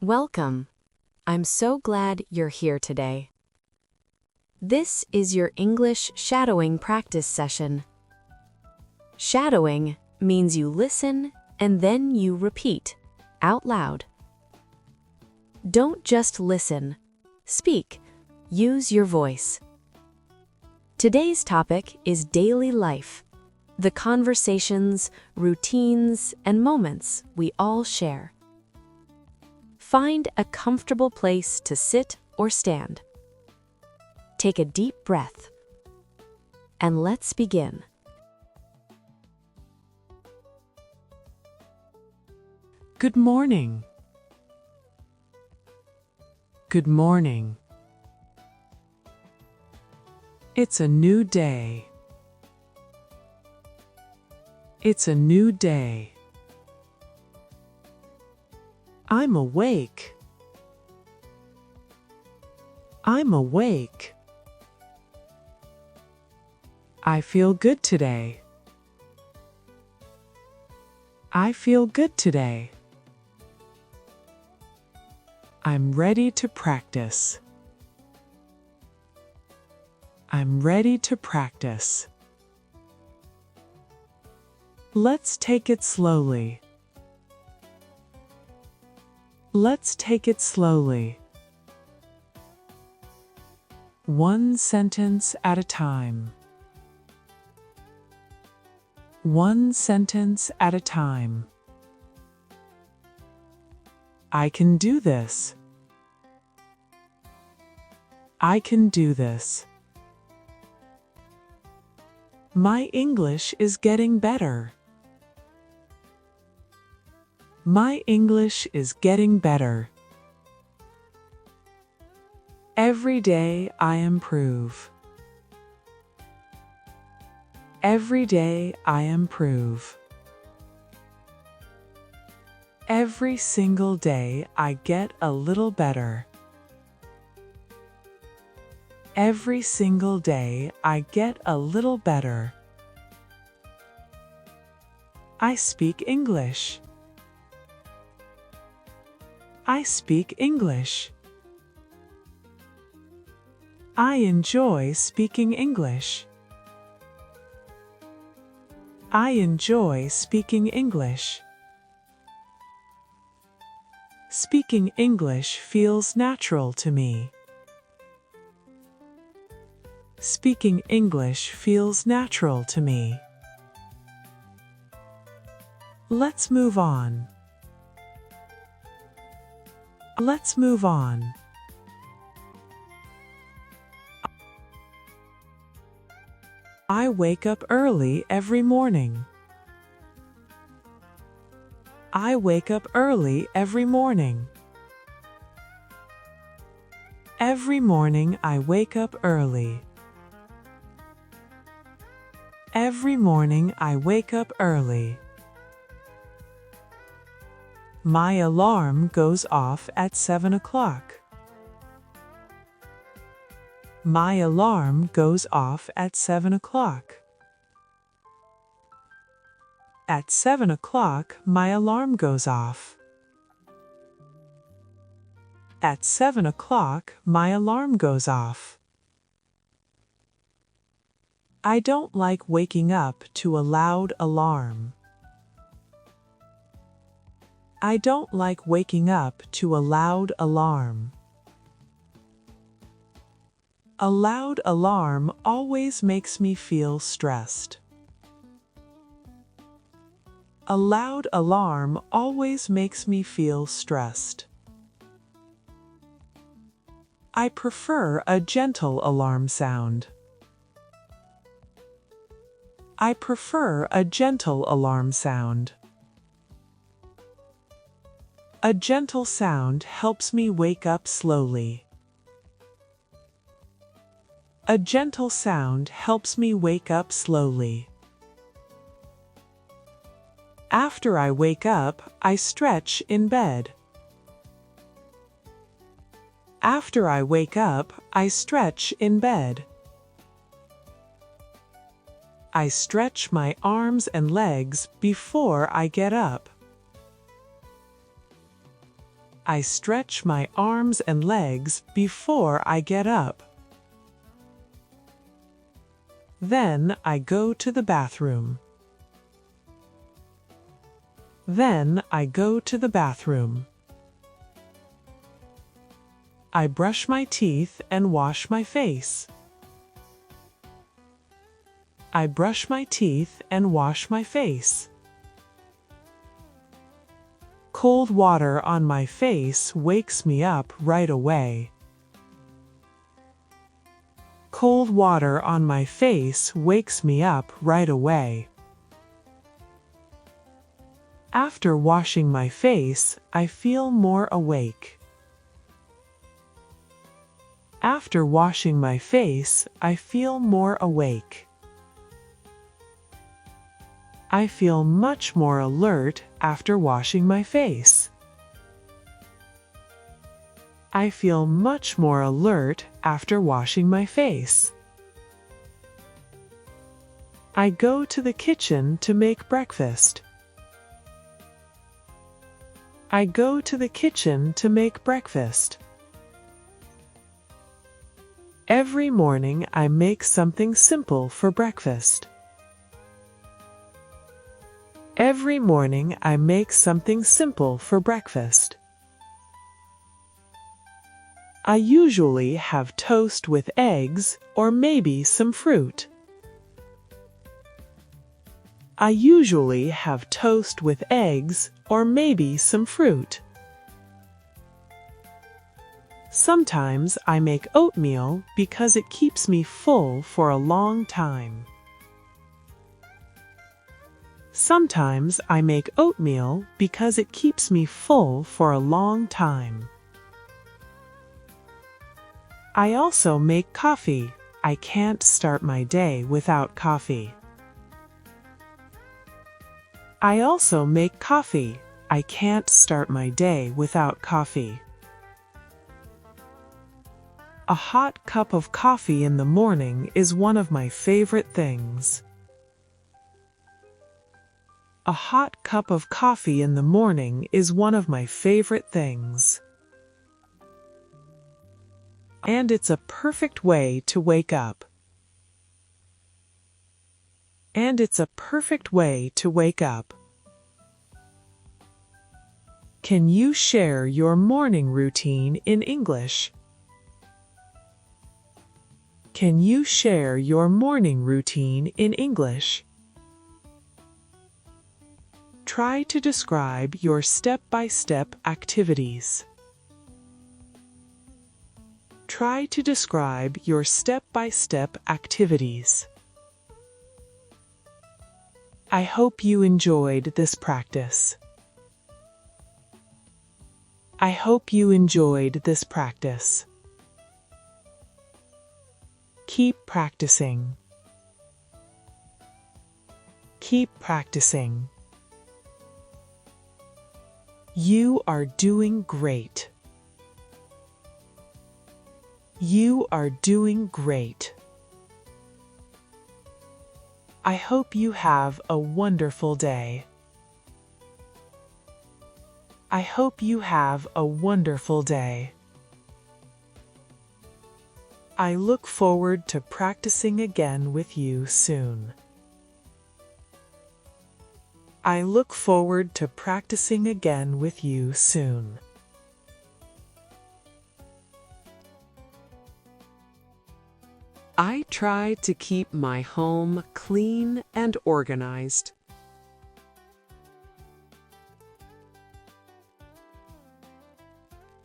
Welcome. I'm so glad you're here today. This is your English shadowing practice session. Shadowing means you listen and then you repeat out loud. Don't just listen. Speak. Use your voice. Today's topic is daily life, the conversations, routines, and moments we all share. Find a comfortable place to sit or stand. Take a deep breath. And let's begin. Good morning. Good morning. It's a new day. It's a new day. I'm awake. I'm awake. I feel good today. I feel good today. I'm ready to practice. I'm ready to practice. Let's take it slowly. Let's take it slowly. One sentence at a time. One sentence at a time. I can do this. I can do this. My English is getting better. My English is getting better. Every day I improve. Every day I improve. Every single day I get a little better. Every single day I get a little better. I speak English. I speak English. I enjoy speaking English. I enjoy speaking English. Speaking English feels natural to me. Speaking English feels natural to me. Let's move on. Let's move on. I wake up early every morning. I wake up early every morning. Every morning I wake up early. Every morning I wake up early. My alarm goes off at 7 o'clock. My alarm goes off at 7 o'clock. At 7 o'clock, my alarm goes off. At 7 o'clock, my alarm goes off. I don't like waking up to a loud alarm. I don't like waking up to a loud alarm. A loud alarm always makes me feel stressed. A loud alarm always makes me feel stressed. I prefer a gentle alarm sound. I prefer a gentle alarm sound. A gentle sound helps me wake up slowly. A gentle sound helps me wake up slowly. After I wake up, I stretch in bed. After I wake up, I stretch in bed. I stretch my arms and legs before I get up. I stretch my arms and legs before I get up. Then I go to the bathroom. Then I go to the bathroom. I brush my teeth and wash my face. I brush my teeth and wash my face. Cold water on my face wakes me up right away. Cold water on my face wakes me up right away. After washing my face, I feel more awake. After washing my face, I feel more awake. I feel much more alert after washing my face. I feel much more alert after washing my face. I go to the kitchen to make breakfast. I go to the kitchen to make breakfast. Every morning I make something simple for breakfast. Every morning I make something simple for breakfast. I usually have toast with eggs or maybe some fruit. I usually have toast with eggs or maybe some fruit. Sometimes I make oatmeal because it keeps me full for a long time. Sometimes I make oatmeal because it keeps me full for a long time. I also make coffee. I can't start my day without coffee. I also make coffee. I can't start my day without coffee. A hot cup of coffee in the morning is one of my favorite things. A hot cup of coffee in the morning is one of my favorite things. And it's a perfect way to wake up. And it's a perfect way to wake up. Can you share your morning routine in English? Can you share your morning routine in English? Try to describe your step-by-step activities. Try to describe your step-by-step activities. I hope you enjoyed this practice. I hope you enjoyed this practice. Keep practicing. Keep practicing. You are doing great. You are doing great. I hope you have a wonderful day. I hope you have a wonderful day. I look forward to practicing again with you soon. I look forward to practicing again with you soon. I try to keep my home clean and organized.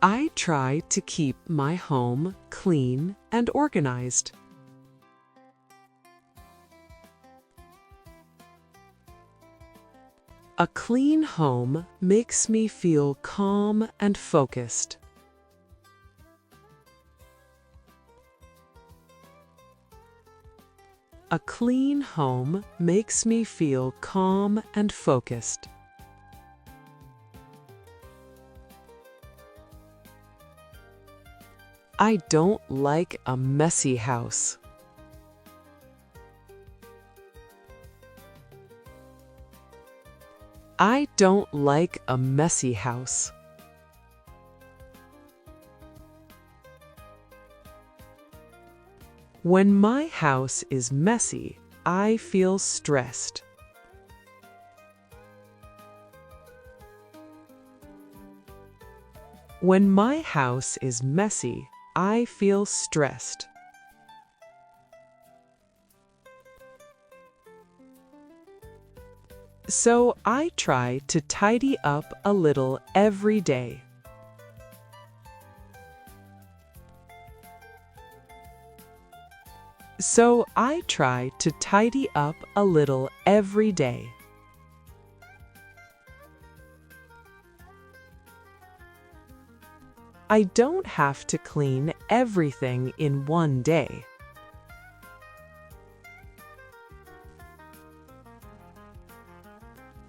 I try to keep my home clean and organized. A clean home makes me feel calm and focused. A clean home makes me feel calm and focused. I don't like a messy house. I don't like a messy house. When my house is messy, I feel stressed. When my house is messy, I feel stressed. So I try to tidy up a little every day. So I try to tidy up a little every day. I don't have to clean everything in one day.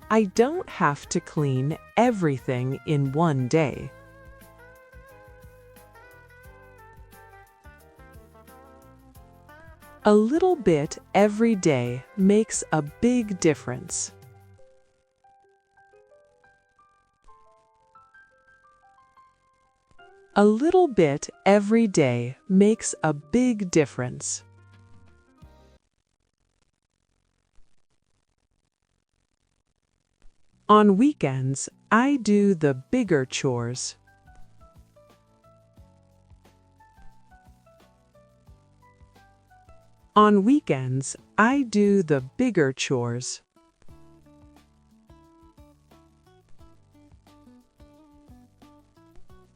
I don't have to clean everything in one day. A little bit every day makes a big difference. A little bit every day makes a big difference. On weekends, I do the bigger chores. On weekends, I do the bigger chores.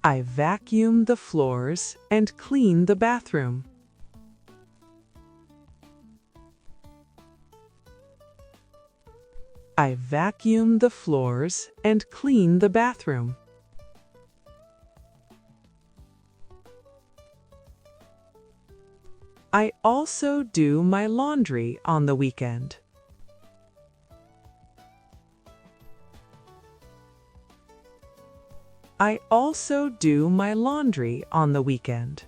I vacuum the floors and clean the bathroom. I vacuum the floors and clean the bathroom. I also do my laundry on the weekend. I also do my laundry on the weekend.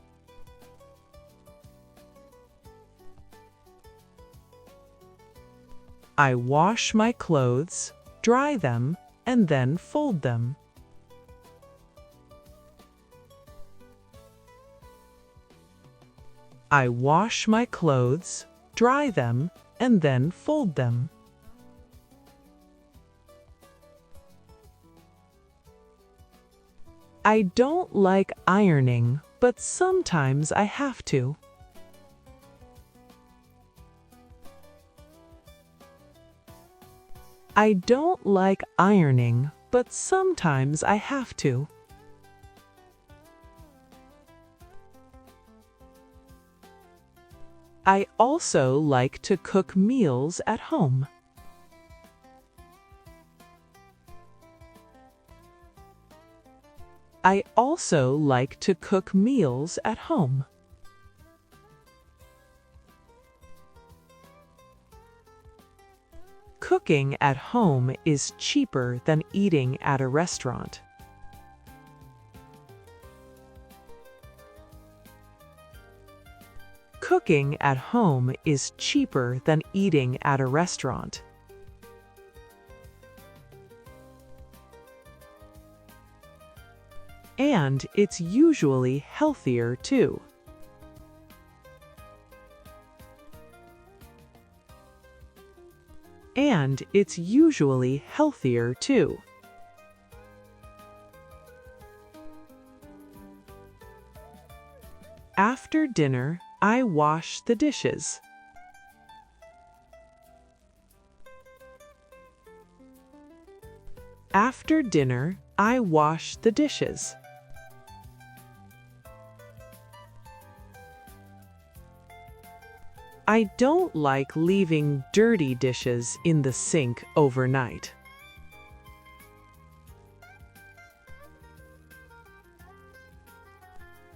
I wash my clothes, dry them, and then fold them. I wash my clothes, dry them, and then fold them. I don't like ironing, but sometimes I have to. I don't like ironing, but sometimes I have to. I also like to cook meals at home. I also like to cook meals at home. Cooking at home is cheaper than eating at a restaurant. Cooking at home is cheaper than eating at a restaurant. And it's usually healthier too. And it's usually healthier too. After dinner, I wash the dishes. After dinner, I wash the dishes. I don't like leaving dirty dishes in the sink overnight.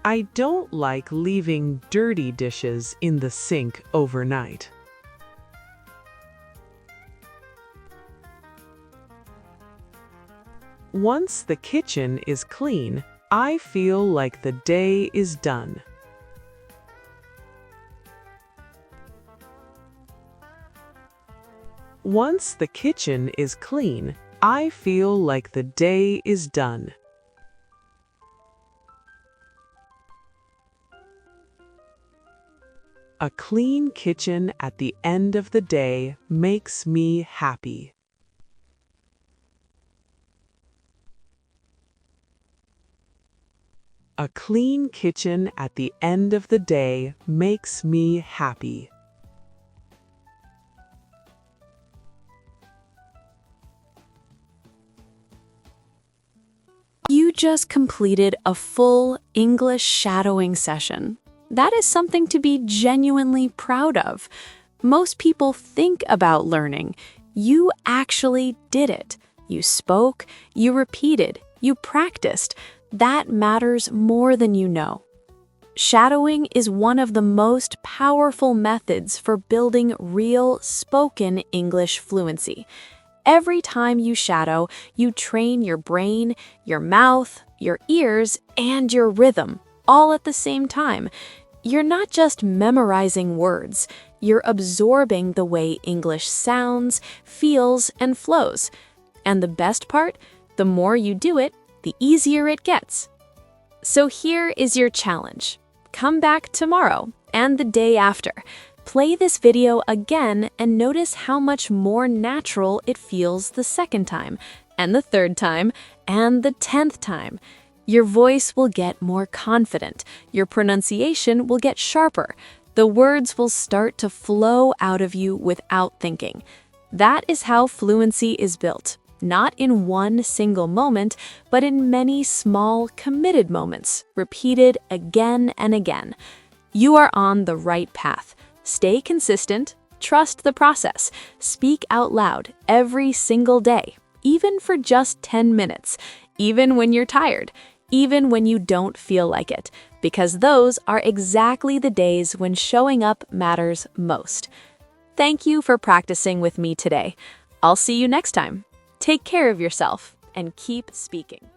I don't like leaving dirty dishes in the sink overnight. Once the kitchen is clean, I feel like the day is done. Once the kitchen is clean, I feel like the day is done. A clean kitchen at the end of the day makes me happy. A clean kitchen at the end of the day makes me happy. You just completed a full English shadowing session. That is something to be genuinely proud of. Most people think about learning. You actually did it. You spoke, you repeated, you practiced. That matters more than you know. Shadowing is one of the most powerful methods for building real spoken English fluency. Every time you shadow, you train your brain, your mouth, your ears, and your rhythm, all at the same time. You're not just memorizing words, you're absorbing the way English sounds, feels, and flows. And the best part, the more you do it, the easier it gets. So here is your challenge. Come back tomorrow and the day after. Play this video again and notice how much more natural it feels the second time, and the third time, and the 10th time. Your voice will get more confident, your pronunciation will get sharper, the words will start to flow out of you without thinking. That is how fluency is built, not in one single moment, but in many small, committed moments, repeated again and again. You are on the right path. Stay consistent, trust the process, speak out loud every single day, even for just 10 minutes, even when you're tired, even when you don't feel like it, because those are exactly the days when showing up matters most. Thank you for practicing with me today. I'll see you next time. Take care of yourself and keep speaking.